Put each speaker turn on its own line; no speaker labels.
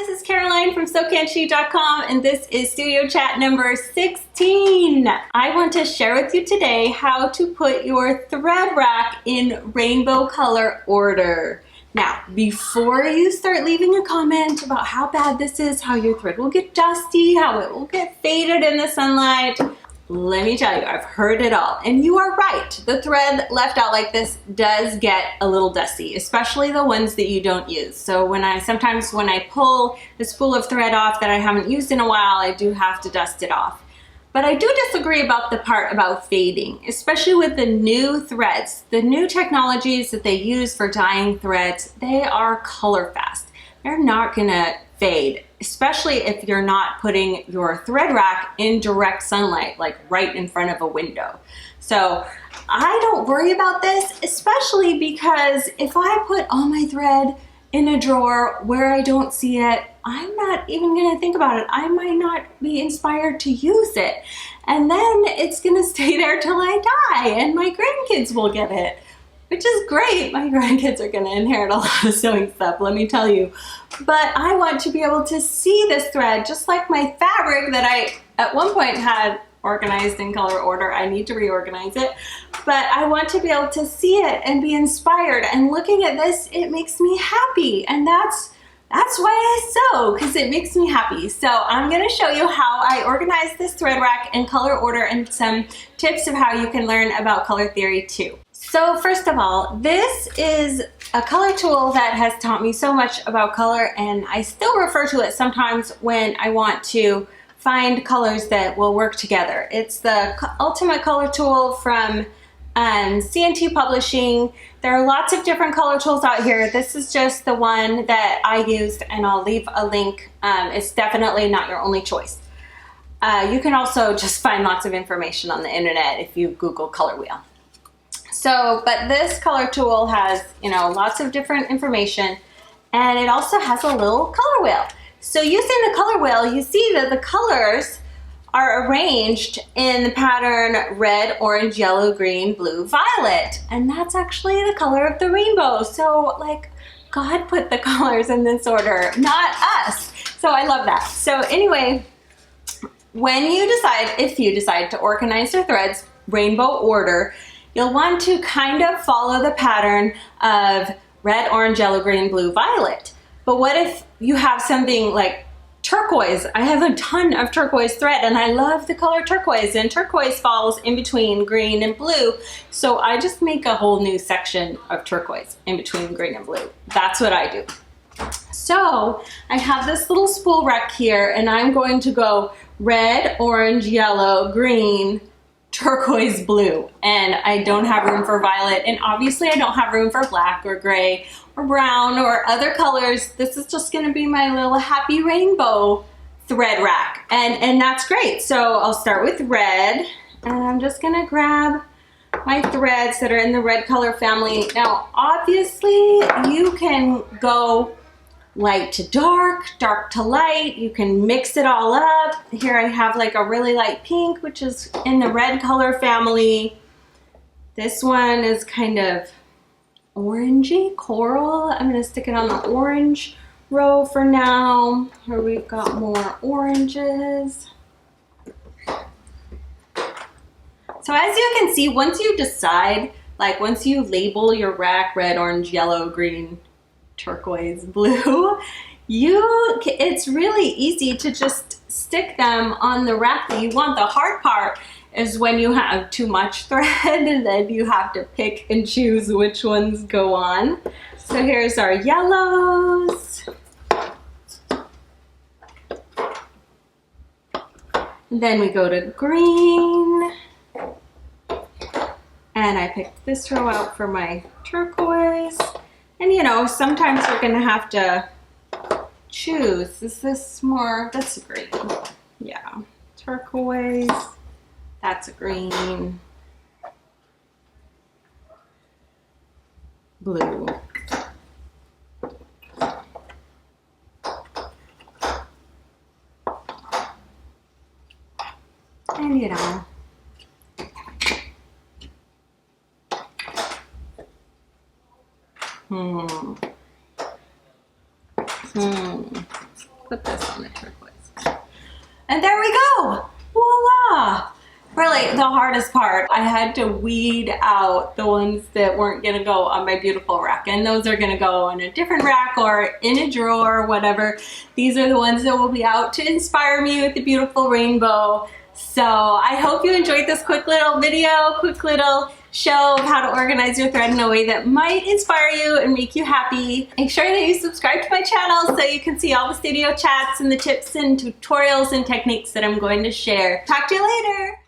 This is Caroline from SewCanShe.com, and this is studio chat number 16. I want to share with you today how to put your thread rack in rainbow color order. Now, before you start leaving a comment about how bad this is, how your thread will get dusty, how it will get faded in the sunlight, let me tell you, I've heard it all. And you are right. The thread left out like this does get a little dusty, especially the ones that you don't use. So sometimes when I pull the spool of thread off that I haven't used in a while, I do have to dust it off. But I do disagree about the part about fading, especially with the new threads. The new technologies that they use for dyeing threads, they are color fast. They're not gonna fade, especially if you're not putting your thread rack in direct sunlight, like right in front of a window. So I don't worry about this, especially because if I put all my thread in a drawer where I don't see it, I'm not even gonna think about it. I might not be inspired to use it. And then it's gonna stay there till I die and my grandkids will get it, which is great. My grandkids are gonna inherit a lot of sewing stuff, let me tell you. But I want to be able to see this thread, just like my fabric that I at one point had organized in color order. I need to reorganize it, but I want to be able to see it and be inspired. And looking at this, it makes me happy. And that's why I sew, because it makes me happy. So I'm gonna show you how I organize this thread rack in color order and some tips of how you can learn about color theory too. So first of all, this is a color tool that has taught me so much about color, and I still refer to it sometimes when I want to find colors that will work together. It's the Ultimate Color Tool from C&T Publishing. There are lots of different color tools out here. This is just the one that I used, and I'll leave a link. It's definitely not your only choice. You can also just find lots of information on the internet if you Google color wheel. But this color tool has, lots of different information, and it also has a little color wheel. So using the color wheel, you see that the colors are arranged in the pattern red, orange, yellow, green, blue, violet. And that's actually the color of the rainbow. So like God put the colors in this order, not us. So I love that. So anyway, if you decide to organize your threads rainbow order, you'll want to kind of follow the pattern of red, orange, yellow, green, blue, violet. But what if you have something like turquoise? I have a ton of turquoise thread and I love the color turquoise, and turquoise falls in between green and blue. So I just make a whole new section of turquoise in between green and blue. That's what I do. So I have this little spool rack here, and I'm going to go red, orange, yellow, green, turquoise, blue, and I don't have room for violet, and obviously I don't have room for black or gray or brown or other colors. This is just gonna be my little happy rainbow thread rack, and that's great. So I'll start with red, and I'm just gonna grab my threads that are in the red color family. Now obviously you can go light to dark, dark to light. You can mix it all up. Here I have like a really light pink, which is in the red color family. This one is kind of orangey, coral. I'm gonna stick it on the orange row for now. Here we've got more oranges. So as you can see, once you decide, once you label your rack red, orange, yellow, green, turquoise, blue, it's really easy to just stick them on the rack that you want. The hard part is when you have too much thread and then you have to pick and choose which ones go on. So here's our yellows. Then we go to green. And I picked this row out for my turquoise. And sometimes you're gonna have to choose. Is this more, that's a green. Yeah, turquoise, that's a green, blue. And put this on the turquoise. And there we go, voila. Really, the hardest part, I had to weed out the ones that weren't gonna go on my beautiful rack, and those are gonna go on a different rack or in a drawer or whatever. These are the ones that will be out to inspire me with the beautiful rainbow. So I hope you enjoyed this quick little video, quick little show of how to organize your thread in a way that might inspire you and make you happy. Make sure that you subscribe to my channel so you can see all the studio chats and the tips and tutorials and techniques that I'm going to share. Talk to you later.